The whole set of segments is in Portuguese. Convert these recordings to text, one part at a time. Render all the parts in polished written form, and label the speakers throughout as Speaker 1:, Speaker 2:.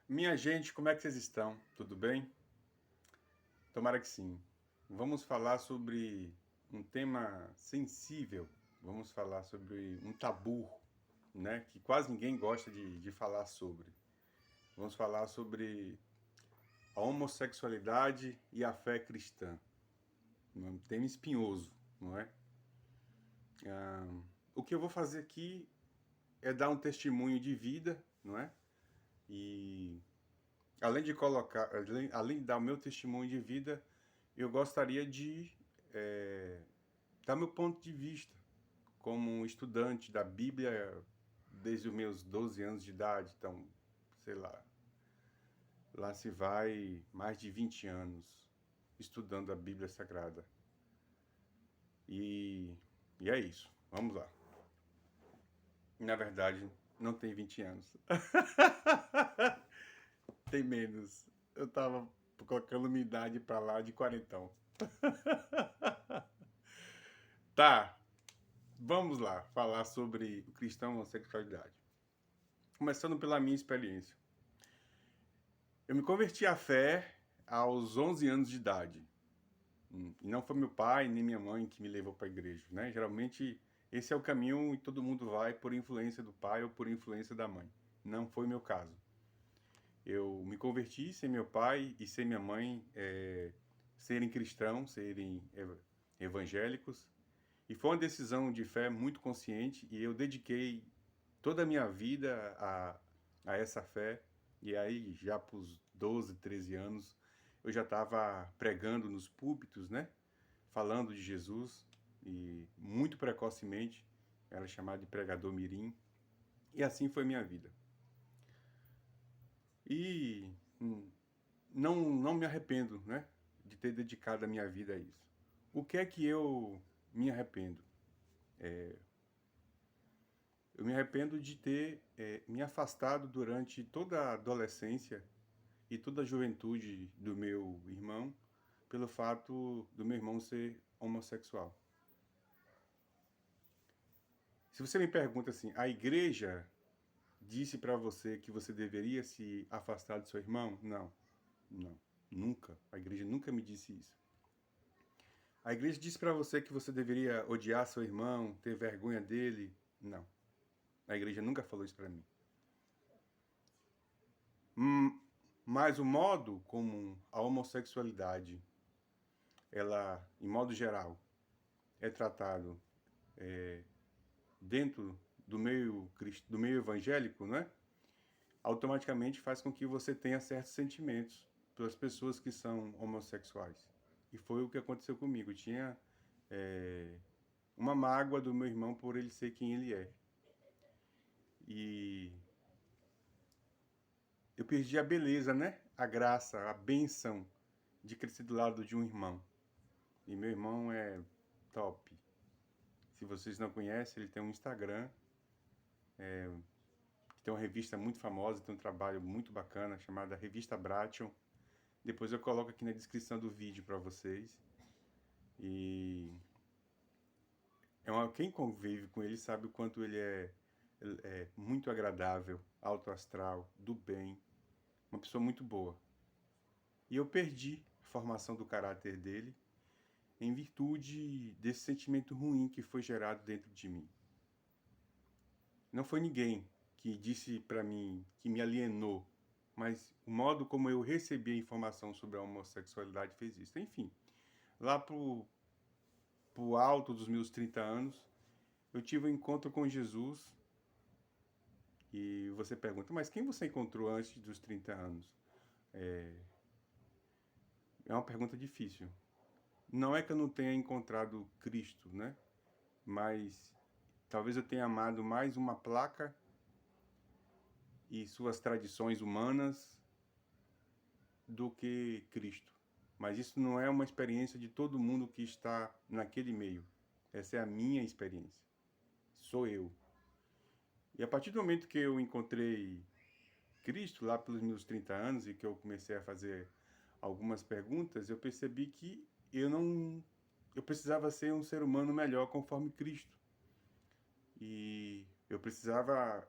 Speaker 1: Minha gente, como é que vocês estão? Tudo bem? Tomara que sim. Vamos falar sobre um tema sensível. Vamos falar sobre um tabu, né? Que quase ninguém gosta de falar sobre. Vamos falar sobre a homossexualidade e a fé cristã. Um tema espinhoso, não é? O que eu vou fazer aqui é dar um testemunho de vida, não é? E além de colocar, além de dar o meu testemunho de vida, eu gostaria de dar meu ponto de vista como um estudante da Bíblia desde os meus 12 anos de idade. Então, sei lá se vai mais de 20 anos estudando a Bíblia Sagrada. E, e é isso. Vamos lá. Na verdade, não tem 20 anos. Tem menos. Eu tava colocando minha idade pra lá de quarentão. Tá, vamos lá falar sobre o cristão e a homossexualidade. Começando pela minha experiência. Eu me converti à fé aos 11 anos de idade. E não foi meu pai nem minha mãe que me levou para a igreja, né? Geralmente esse é o caminho e todo mundo vai por influência do pai ou por influência da mãe. Não foi meu caso. Eu me converti sem meu pai e sem minha mãe serem cristãos, serem evangélicos. E foi uma decisão de fé muito consciente e eu dediquei toda a minha vida a essa fé. E aí, já para os 12, 13 anos, eu já estava pregando nos púlpitos, né? Falando de Jesus. E muito precocemente, era chamado de pregador mirim. E assim foi minha vida. E não me arrependo, né? De ter dedicado a minha vida a isso. O que é que eu me arrependo? Eu me arrependo de ter me afastado durante toda a adolescência e toda a juventude do meu irmão pelo fato do meu irmão ser homossexual. Se você me pergunta assim, a igreja disse para você que você deveria se afastar do seu irmão? Não, não, nunca. A igreja nunca me disse isso. A igreja disse para você que você deveria odiar seu irmão, ter vergonha dele? Não. A igreja nunca falou isso para mim. Mas o modo como a homossexualidade, ela, em modo geral, é tratado dentro do meio evangélico, né? Automaticamente faz com que você tenha certos sentimentos pelas pessoas que são homossexuais. E foi o que aconteceu comigo. Eu tinha uma mágoa do meu irmão por ele ser quem ele é. E eu perdi a beleza, né? A graça, a bênção de crescer do lado de um irmão. E meu irmão é top. Se vocês não conhecem, ele tem um Instagram, que tem uma revista muito famosa, tem um trabalho muito bacana chamada Revista Bration. Depois eu coloco aqui na descrição do vídeo para vocês. E quem convive com ele sabe o quanto ele é muito agradável, alto astral, do bem, uma pessoa muito boa. E eu perdi a formação do caráter dele em virtude desse sentimento ruim que foi gerado dentro de mim. Não foi ninguém que disse para mim, que me alienou, mas o modo como eu recebi a informação sobre a homossexualidade fez isso. Enfim, lá pro alto dos meus 30 anos, eu tive um encontro com Jesus e você pergunta, mas quem você encontrou antes dos 30 anos? É uma pergunta difícil. Não é que eu não tenha encontrado Cristo, né? Mas talvez eu tenha amado mais uma placa e suas tradições humanas do que Cristo. Mas isso não é uma experiência de todo mundo que está naquele meio. Essa é a minha experiência. Sou eu. E a partir do momento que eu encontrei Cristo, lá pelos meus 30 anos, e que eu comecei a fazer algumas perguntas, eu percebi que eu precisava ser um ser humano melhor conforme Cristo. E eu precisava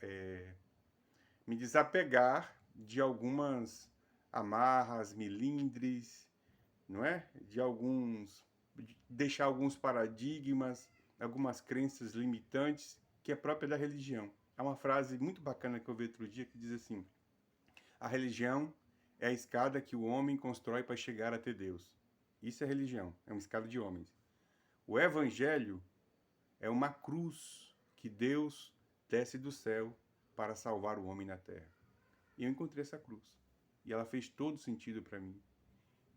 Speaker 1: me desapegar de algumas amarras, milindres, não é? Deixar alguns paradigmas, algumas crenças limitantes que é própria da religião. Há uma frase muito bacana que eu vi outro dia que diz assim: a religião é a escada que o homem constrói para chegar até Deus. Isso é religião, é uma escada de homens. O evangelho é uma cruz que Deus desce do céu para salvar o homem na terra. E eu encontrei essa cruz. E ela fez todo sentido para mim.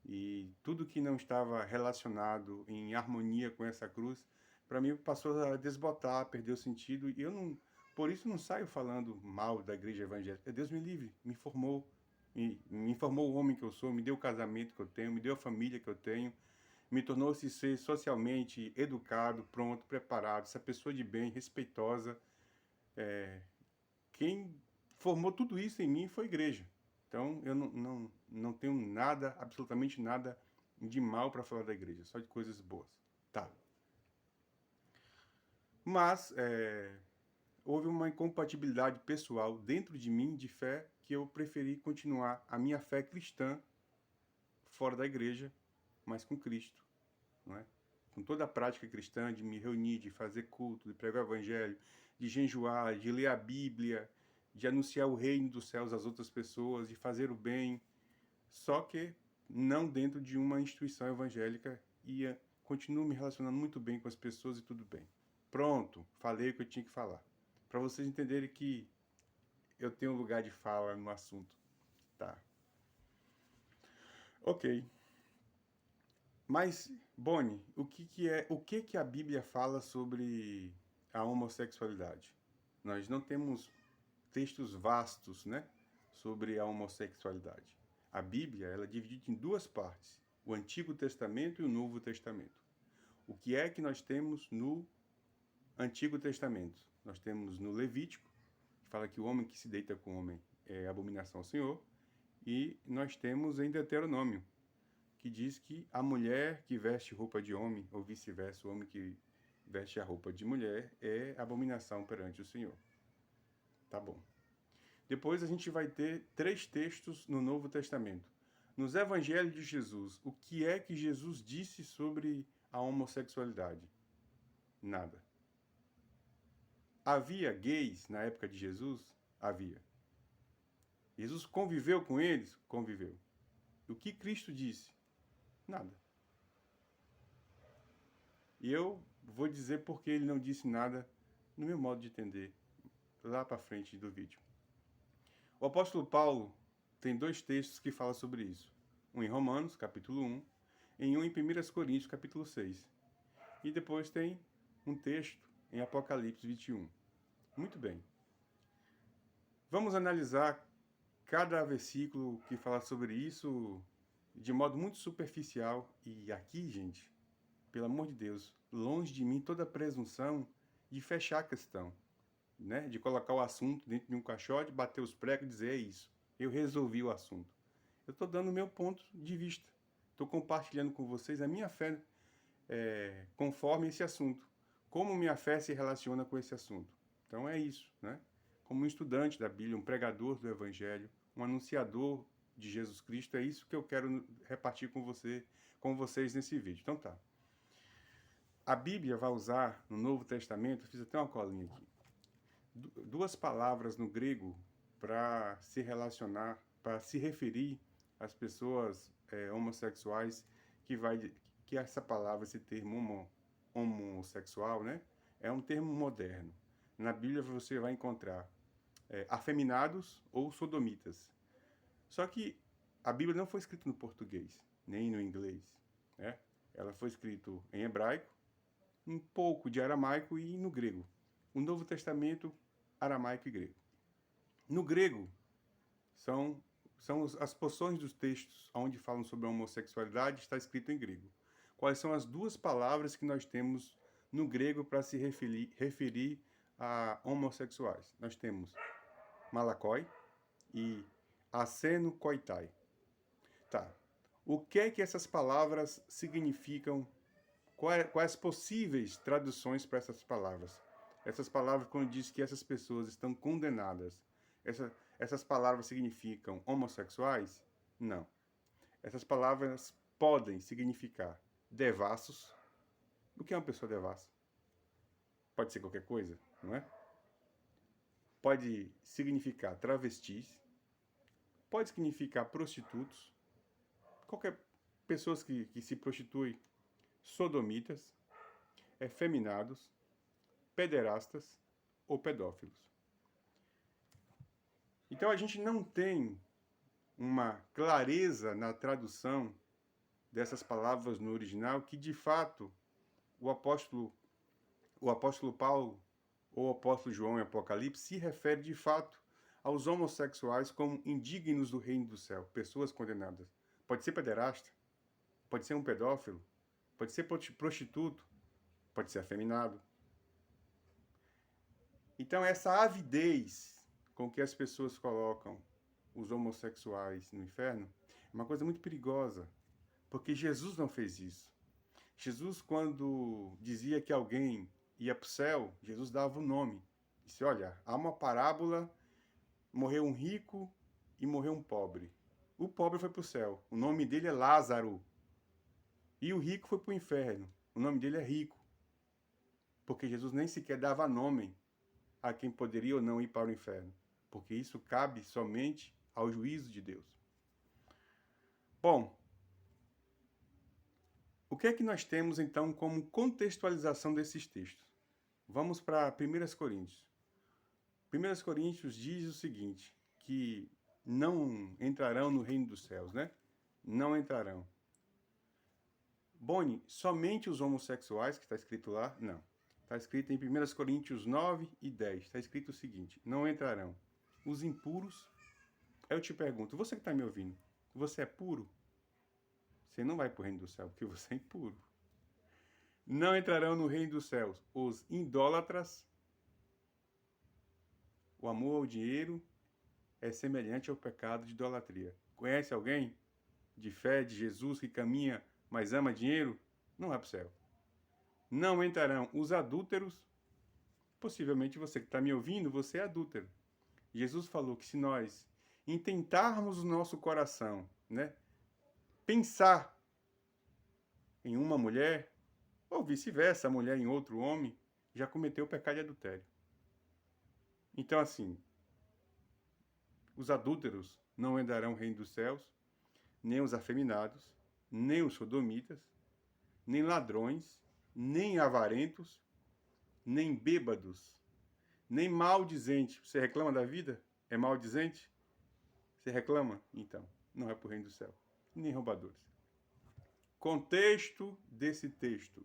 Speaker 1: E tudo que não estava relacionado em harmonia com essa cruz, para mim passou a desbotar, perdeu sentido. E eu não, por isso não saio falando mal da igreja evangélica. Deus me livre, me formou o homem que eu sou, me deu o casamento que eu tenho, me deu a família que eu tenho, me tornou-se ser socialmente educado, pronto, preparado, essa pessoa de bem, respeitosa. Quem formou tudo isso em mim foi a igreja. Então, eu não tenho nada, absolutamente nada de mal para falar da igreja, só de coisas boas. Tá. Mas houve uma incompatibilidade pessoal dentro de mim de fé que eu preferi continuar a minha fé cristã fora da igreja, mas com Cristo, não é? Com toda a prática cristã de me reunir, de fazer culto, de pregar o evangelho, de jejuar, de ler a Bíblia, de anunciar o reino dos céus às outras pessoas, de fazer o bem, só que não dentro de uma instituição evangélica, e continuo me relacionando muito bem com as pessoas e tudo bem. Pronto, falei o que eu tinha que falar. Para vocês entenderem que eu tenho lugar de fala no assunto. Tá. Ok. Mas, Boni, o que a Bíblia fala sobre a homossexualidade? Nós não temos textos vastos, né, sobre a homossexualidade. A Bíblia, ela é dividida em duas partes, o Antigo Testamento e o Novo Testamento. O que é que nós temos no Antigo Testamento? Nós temos no Levítico, que fala que o homem que se deita com o homem é abominação ao Senhor, e nós temos em Deuteronômio, que diz que a mulher que veste roupa de homem, ou vice-versa, o homem que veste a roupa de mulher, é abominação perante o Senhor. Tá bom. Depois a gente vai ter 3 textos no Novo Testamento. Nos Evangelhos de Jesus, o que é que Jesus disse sobre a homossexualidade? Nada. Havia gays na época de Jesus? Havia. Jesus conviveu com eles? Conviveu. O que Cristo disse? Nada. E eu vou dizer porque ele não disse nada no meu modo de entender, lá para frente do vídeo. O apóstolo Paulo tem 2 textos que falam sobre isso. Um em Romanos, capítulo 1, e um em 1 Coríntios, capítulo 6. E depois tem um texto em Apocalipse 21. Muito bem. Vamos analisar cada versículo que fala sobre isso de modo muito superficial. E aqui, gente, pelo amor de Deus, longe de mim toda presunção de fechar a questão, né? De colocar o assunto dentro de um caixote, bater os pregos e dizer: é isso, eu resolvi o assunto. Eu estou dando o meu ponto de vista. Estou compartilhando com vocês a minha fé conforme esse assunto. Como minha fé se relaciona com esse assunto. Então é isso, né? Como um estudante da Bíblia, um pregador do Evangelho, um anunciador de Jesus Cristo, é isso que eu quero repartir com vocês nesse vídeo. Então tá. A Bíblia vai usar, no Novo Testamento, fiz até uma colinha aqui, 2 palavras no grego para se relacionar, para se referir às pessoas homossexuais, que essa palavra, esse termo homossexual, né, é um termo moderno. Na Bíblia você vai encontrar afeminados ou sodomitas. Só que a Bíblia não foi escrita no português, nem no inglês, né? Ela foi escrita em hebraico, um pouco de aramaico e no grego. O Novo Testamento, aramaico e grego. No grego, são as porções dos textos onde falam sobre a homossexualidade, está escrito em grego. Quais são as 2 palavras que nós temos no grego para se referir a homossexuais? Nós temos malakoi e asenokoitai. Tá. O que é que essas palavras significam? Quais possíveis traduções para essas palavras? Essas palavras, quando diz que essas pessoas estão condenadas, essas palavras significam homossexuais? Não. Essas palavras podem significar devassos. O que é uma pessoa devassa? Pode ser qualquer coisa, não é? Pode significar travestis, pode significar prostitutos, qualquer pessoas que se prostituem, sodomitas, efeminados, pederastas ou pedófilos. Então a gente não tem uma clareza na tradução dessas palavras no original que de fato o apóstolo Paulo ou o apóstolo João em Apocalipse se refere de fato aos homossexuais como indignos do reino do céu, pessoas condenadas. Pode ser pederasta, pode ser um pedófilo, pode ser prostituto, pode ser afeminado. Então essa avidez com que as pessoas colocam os homossexuais no inferno é uma coisa muito perigosa, porque Jesus não fez isso. Jesus, quando dizia que alguém ia para o céu, Jesus dava um nome. Disse, olha, há uma parábola, morreu um rico e morreu um pobre. O pobre foi para o céu, o nome dele é Lázaro. E o rico foi para o inferno, o nome dele é Rico. Porque Jesus nem sequer dava nome a quem poderia ou não ir para o inferno. Porque isso cabe somente ao juízo de Deus. Bom, o que é que nós temos, então, como contextualização desses textos? Vamos para 1 Coríntios. 1 Coríntios diz o seguinte, que não entrarão no reino dos céus, né? Não entrarão. Boni, somente os homossexuais, que está escrito lá? Não. Está escrito em 1 Coríntios 9 e 10. Está escrito o seguinte, não entrarão os impuros. Eu te pergunto, você que está me ouvindo, você é puro? Você não vai para o reino do céu, porque você é impuro. Não entrarão no reino dos céus os idólatras. O amor ao dinheiro é semelhante ao pecado de idolatria. Conhece alguém de fé de Jesus que caminha, mas ama dinheiro? Não vai para o céu. Não entrarão os adúlteros. Possivelmente você que está me ouvindo, você é adúltero. Jesus falou que se nós intentarmos o nosso coração, né, pensar em uma mulher, ou vice-versa, a mulher em outro homem, já cometeu o pecado de adultério. Então, assim, os adúlteros não entrarão no reino dos céus, nem os afeminados, nem os sodomitas, nem ladrões, nem avarentos, nem bêbados, nem maldizente. Você reclama da vida? É maldizente? Você reclama? Então, não é para o reino do céu. Nem roubadores. Contexto desse texto.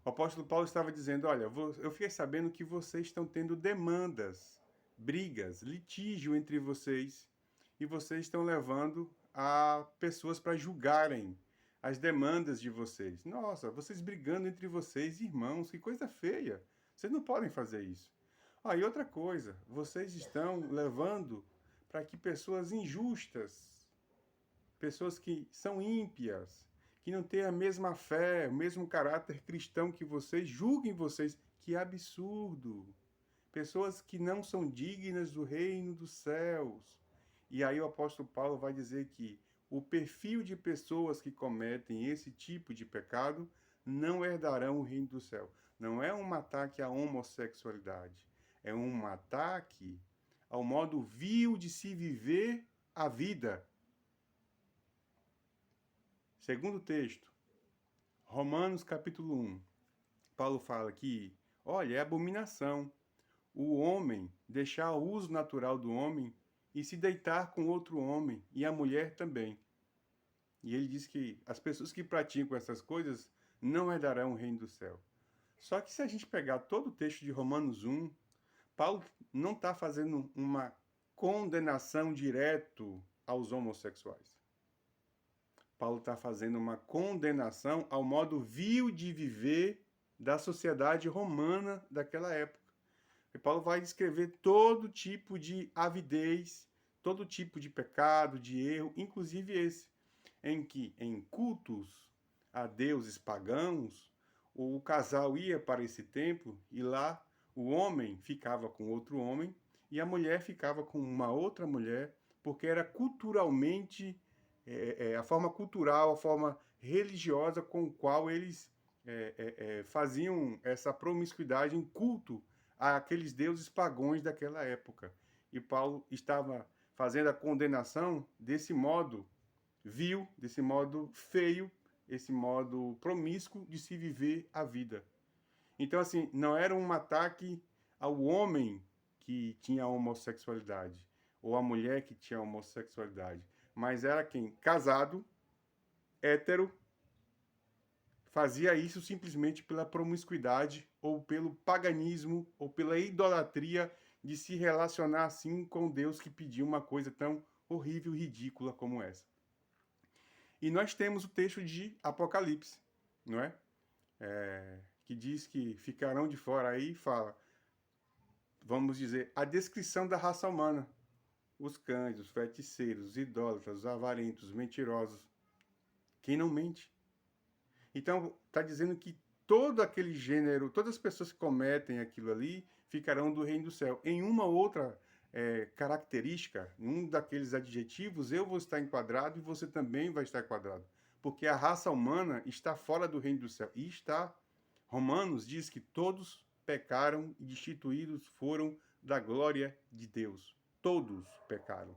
Speaker 1: O apóstolo Paulo estava dizendo, olha, eu fiquei sabendo que vocês estão tendo demandas, brigas, litígio entre vocês, e vocês estão levando a pessoas para julgarem as demandas de vocês. Nossa, vocês brigando entre vocês, irmãos, que coisa feia. Vocês não podem fazer isso. Ah, e outra coisa, vocês estão levando para que pessoas injustas, pessoas que são ímpias, que não têm a mesma fé, o mesmo caráter cristão que vocês, julguem vocês. Que absurdo! Pessoas que não são dignas do reino dos céus. E aí o apóstolo Paulo vai dizer que o perfil de pessoas que cometem esse tipo de pecado não herdarão o reino do céu. Não é um ataque à homossexualidade, é um ataque ao modo vil de se viver a vida. Segundo texto, Romanos capítulo 1. Paulo fala que, olha, é abominação o homem deixar o uso natural do homem e se deitar com outro homem, e a mulher também. E ele diz que as pessoas que praticam essas coisas não herdarão o reino do céu. Só que se a gente pegar todo o texto de Romanos 1, Paulo não está fazendo uma condenação direto aos homossexuais. Paulo está fazendo uma condenação ao modo vil de viver da sociedade romana daquela época. E Paulo vai descrever todo tipo de avidez, todo tipo de pecado, de erro, inclusive esse, em que em cultos a deuses pagãos, o casal ia para esse templo e lá o homem ficava com outro homem e a mulher ficava com uma outra mulher, porque era culturalmente, a forma cultural, a forma religiosa com qual eles faziam essa promiscuidade em culto àqueles deuses pagãos daquela época. E Paulo estava fazendo a condenação desse modo vil, desse modo feio, esse modo promíscuo de se viver a vida. Então, assim, não era um ataque ao homem que tinha homossexualidade, ou à mulher que tinha homossexualidade, mas era quem? Casado, hétero, fazia isso simplesmente pela promiscuidade, ou pelo paganismo, ou pela idolatria de se relacionar assim com Deus que pediu uma coisa tão horrível e ridícula como essa. E nós temos o texto de Apocalipse, não é? Que diz que ficarão de fora aí, fala, vamos dizer, a descrição da raça humana. Os cães, os feiticeiros, os idólatras, os avarentos, os mentirosos. Quem não mente? Então, está dizendo que todo aquele gênero, todas as pessoas que cometem aquilo ali, ficarão do reino do céu. Em uma outra característica, em um daqueles adjetivos, eu vou estar enquadrado e você também vai estar enquadrado. Porque a raça humana está fora do reino do céu. E está. Romanos diz que todos pecaram e destituídos foram da glória de Deus. Todos pecaram.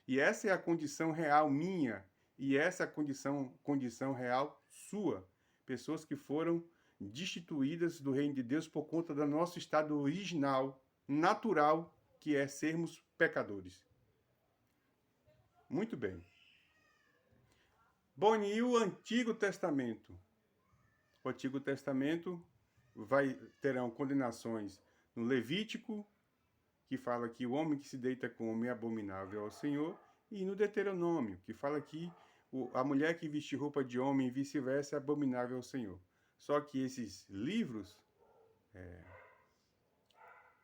Speaker 1: E essa é a condição real minha, e essa é a condição real sua. Pessoas que foram destituídas do reino de Deus por conta do nosso estado original, natural, que é sermos pecadores. Muito bem. Bom, e o Antigo Testamento? O Antigo Testamento terão condenações no Levítico, que fala que o homem que se deita com o homem é abominável ao Senhor, e no Deuteronômio, que fala que a mulher que veste roupa de homem e vice-versa é abominável ao Senhor. Só que esses livros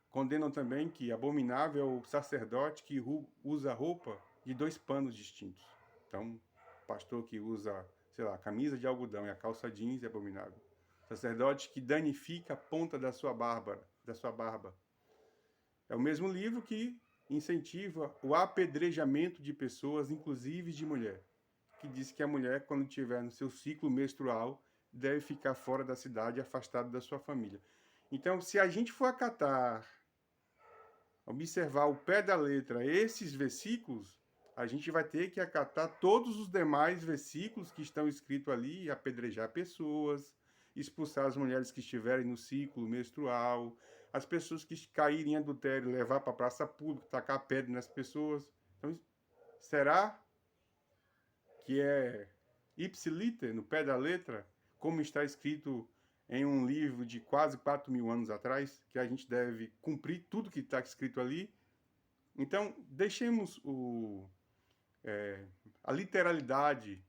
Speaker 1: condenam também que abominável é o sacerdote que usa roupa de 2 panos distintos. Então, pastor que usa, sei lá, camisa de algodão e a calça jeans é abominável. Sacerdote que danifica a ponta da sua barba. É o mesmo livro que incentiva o apedrejamento de pessoas, inclusive de mulher, que diz que a mulher, quando estiver no seu ciclo menstrual, deve ficar fora da cidade, afastada da sua família. Então, se a gente for acatar, observar ao pé da letra esses versículos, a gente vai ter que acatar todos os demais versículos que estão escritos ali, apedrejar pessoas, expulsar as mulheres que estiverem no ciclo menstrual, as pessoas que caírem em adultério, levar para a praça pública, tacar pedra nas pessoas. Então, será que é ipsiliter, no pé da letra, como está escrito em um livro de quase 4.000 anos atrás, que a gente deve cumprir tudo que está escrito ali? Então, deixemos a literalidade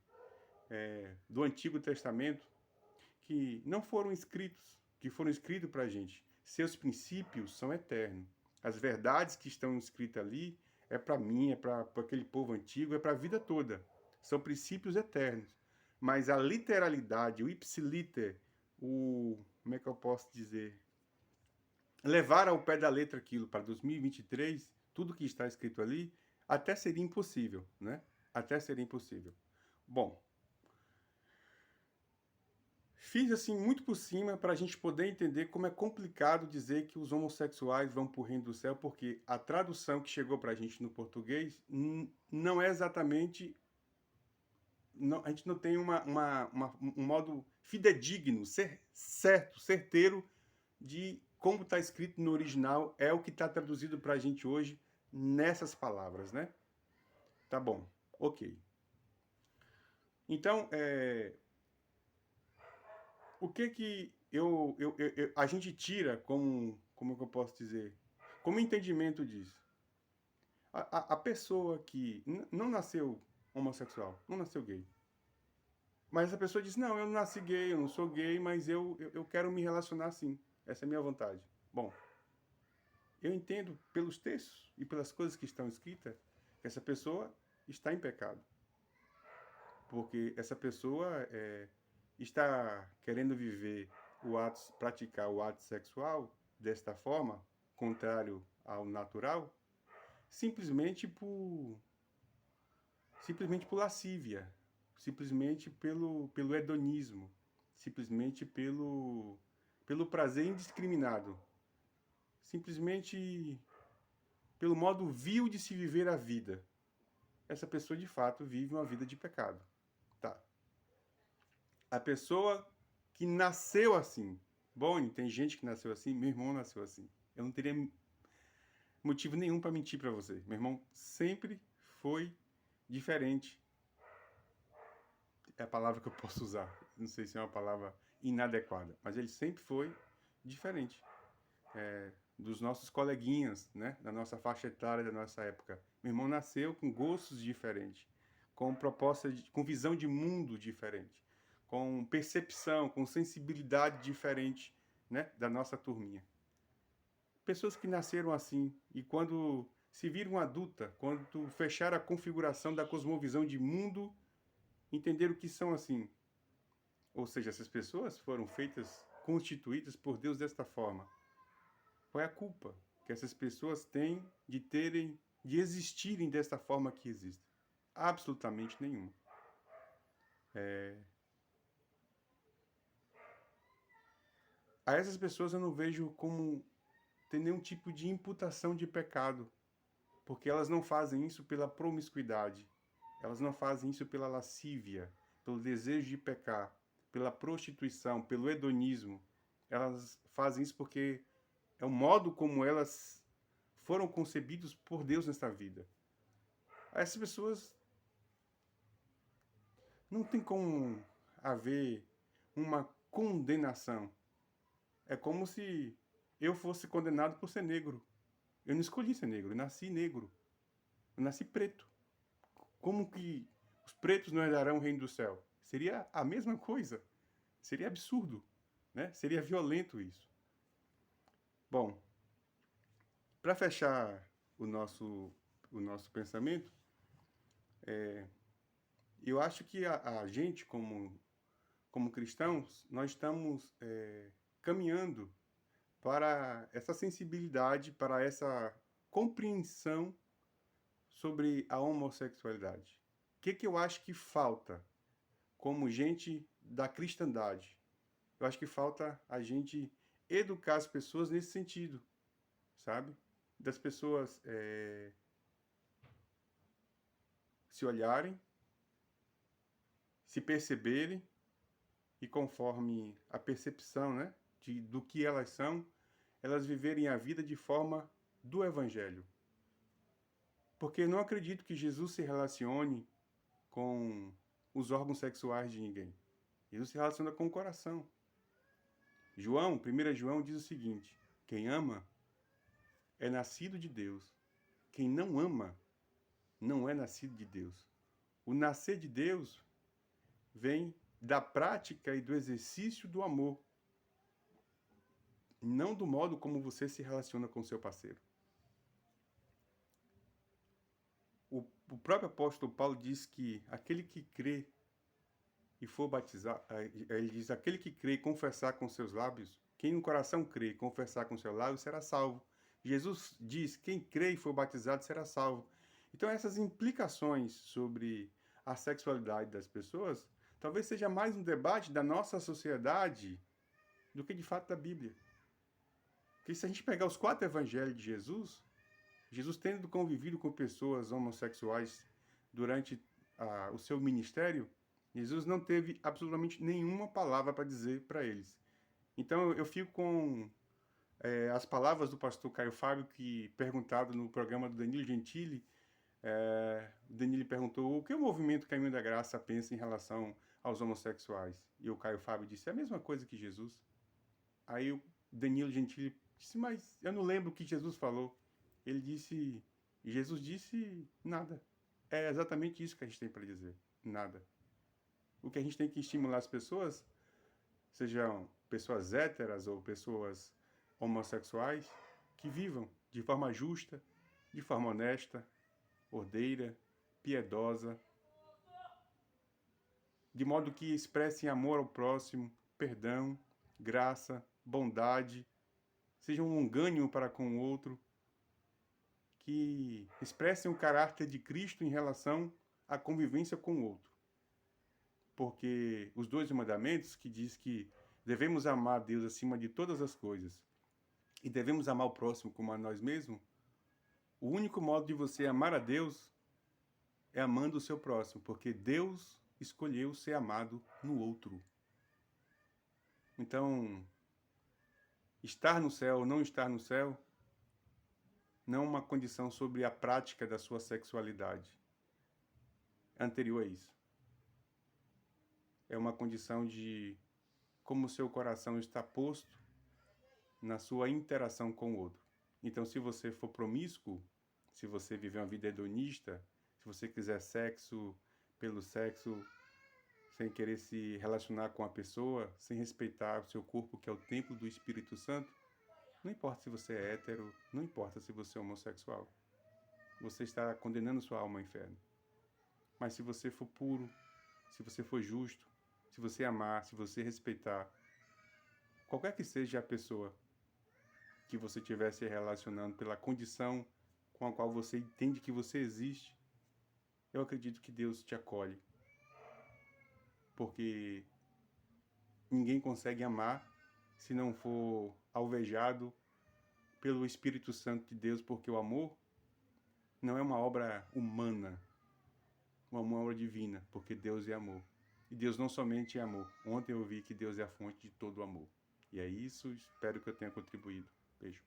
Speaker 1: do Antigo Testamento, que não foram escritos, que foram escritos para a gente. Seus princípios são eternos. As verdades que estão escritas ali é para mim, é para aquele povo antigo, é para a vida toda. São princípios eternos. Mas a literalidade, o ipsiliter, como é que eu posso dizer? Levar ao pé da letra aquilo para 2023, tudo que está escrito ali, até seria impossível, né? Até seria impossível. Bom, fiz assim muito por cima para a gente poder entender como é complicado dizer que os homossexuais vão para o reino do céu, porque a tradução que chegou para a gente no português não é exatamente. Não, a gente não tem um modo fidedigno, certo, certeiro de como está escrito no original, é o que está traduzido para a gente hoje nessas palavras, né? Tá bom, ok. Então, o que a gente tira como é que eu posso dizer? Como entendimento disso? A pessoa que não nasceu homossexual, não nasceu gay. Mas essa pessoa diz, não, eu não nasci gay, eu não sou gay, mas eu quero me relacionar assim. Essa é a minha vontade. Bom, eu entendo pelos textos e pelas coisas que estão escritas que essa pessoa está em pecado. Porque essa pessoa está querendo viver praticar o ato sexual desta forma, contrário ao natural, simplesmente por lascívia, simplesmente pelo hedonismo, simplesmente pelo prazer indiscriminado, simplesmente pelo modo vil de se viver a vida. Essa pessoa, de fato, vive uma vida de pecado. Tá. A pessoa que nasceu assim. Bom, tem gente que nasceu assim, meu irmão nasceu assim. Eu não teria motivo nenhum para mentir para você. Meu irmão sempre foi diferente. É a palavra que eu posso usar. Não sei se é uma palavra inadequada, mas ele sempre foi diferente dos nossos coleguinhas, né? Da nossa faixa etária, da nossa época. Meu irmão nasceu com gostos diferentes, com com visão de mundo diferente, com percepção, com sensibilidade diferente, né? Da nossa turminha. Pessoas que nasceram assim e quando se viram adulta, quando fecharam a configuração da cosmovisão de mundo, entenderam que são assim. Ou seja, essas pessoas foram constituídas por Deus desta forma. Qual é a culpa que essas pessoas têm de existirem desta forma que existem? Absolutamente nenhuma. A essas pessoas eu não vejo como ter nenhum tipo de imputação de pecado, porque elas não fazem isso pela promiscuidade, elas não fazem isso pela lascívia, pelo desejo de pecar, pela prostituição, pelo hedonismo. Elas fazem isso porque é o modo como elas foram concebidos por Deus nesta vida. Essas pessoas não tem como haver uma condenação. É como se eu fosse condenado por ser negro. Eu não escolhi ser negro, eu nasci negro. Eu nasci preto. Como que os pretos não herdarão o reino do céu? Seria a mesma coisa. Seria absurdo, né? Seria violento isso. Bom, para fechar o nosso pensamento, eu acho que a gente, como cristãos, nós estamos caminhando para essa sensibilidade, para essa compreensão sobre a homossexualidade. O que eu acho que falta como gente da cristandade? Eu acho que falta a gente educar as pessoas nesse sentido, sabe? Das pessoas se olharem, se perceberem e conforme a percepção, né, do que elas são, elas viverem a vida de forma do Evangelho. Porque eu não acredito que Jesus se relacione com os órgãos sexuais de ninguém. Jesus se relaciona com o coração. 1 João diz o seguinte: quem ama é nascido de Deus. Quem não ama não é nascido de Deus. O nascer de Deus vem da prática e do exercício do amor, não do modo como você se relaciona com seu parceiro. O próprio apóstolo Paulo diz que aquele que crê e for batizado, ele diz, aquele que crê e confessar com seus lábios, quem no coração crê e confessar com seus lábios será salvo. Jesus diz, quem crê e for batizado será salvo. Então essas implicações sobre a sexualidade das pessoas, talvez seja mais um debate da nossa sociedade do que de fato da Bíblia. Porque se a gente pegar os 4 evangelhos de Jesus, Jesus tendo convivido com pessoas homossexuais durante o seu ministério, Jesus não teve absolutamente nenhuma palavra para dizer para eles. Então eu fico com as palavras do pastor Caio Fábio, que perguntado no programa do Danilo Gentili, o Danilo perguntou o que o movimento Caminho da Graça pensa em relação aos homossexuais. E o Caio Fábio disse, é a mesma coisa que Jesus. Aí o Danilo Gentili disse, mas eu não lembro o que Jesus falou. Jesus disse nada. É exatamente isso que a gente tem para dizer, nada. O que a gente tem que estimular as pessoas, sejam pessoas héteras ou pessoas homossexuais, que vivam de forma justa, de forma honesta, ordeira, piedosa, de modo que expressem amor ao próximo, perdão, graça, bondade, sejam longânimo para com o outro, que expressem o caráter de Cristo em relação à convivência com o outro. Porque os 2 mandamentos, que diz que devemos amar a Deus acima de todas as coisas e devemos amar o próximo como a nós mesmos, o único modo de você amar a Deus é amando o seu próximo, porque Deus escolheu ser amado no outro. Então, estar no céu ou não estar no céu não é uma condição sobre a prática da sua sexualidade. É anterior a isso. É uma condição de como o seu coração está posto na sua interação com o outro. Então, se você for promíscuo, se você viver uma vida hedonista, se você quiser sexo pelo sexo, sem querer se relacionar com a pessoa, sem respeitar o seu corpo, que é o templo do Espírito Santo, não importa se você é hétero, não importa se você é homossexual. Você está condenando sua alma ao inferno. Mas se você for puro, se você for justo, se você amar, se você respeitar, qualquer que seja a pessoa que você estiver se relacionando pela condição com a qual você entende que você existe, eu acredito que Deus te acolhe. Porque ninguém consegue amar se não for alvejado pelo Espírito Santo de Deus, porque o amor não é uma obra humana, é uma obra divina, porque Deus é amor. E Deus não somente é amor. Ontem eu vi que Deus é a fonte de todo o amor. E é isso, espero que eu tenha contribuído. Beijo.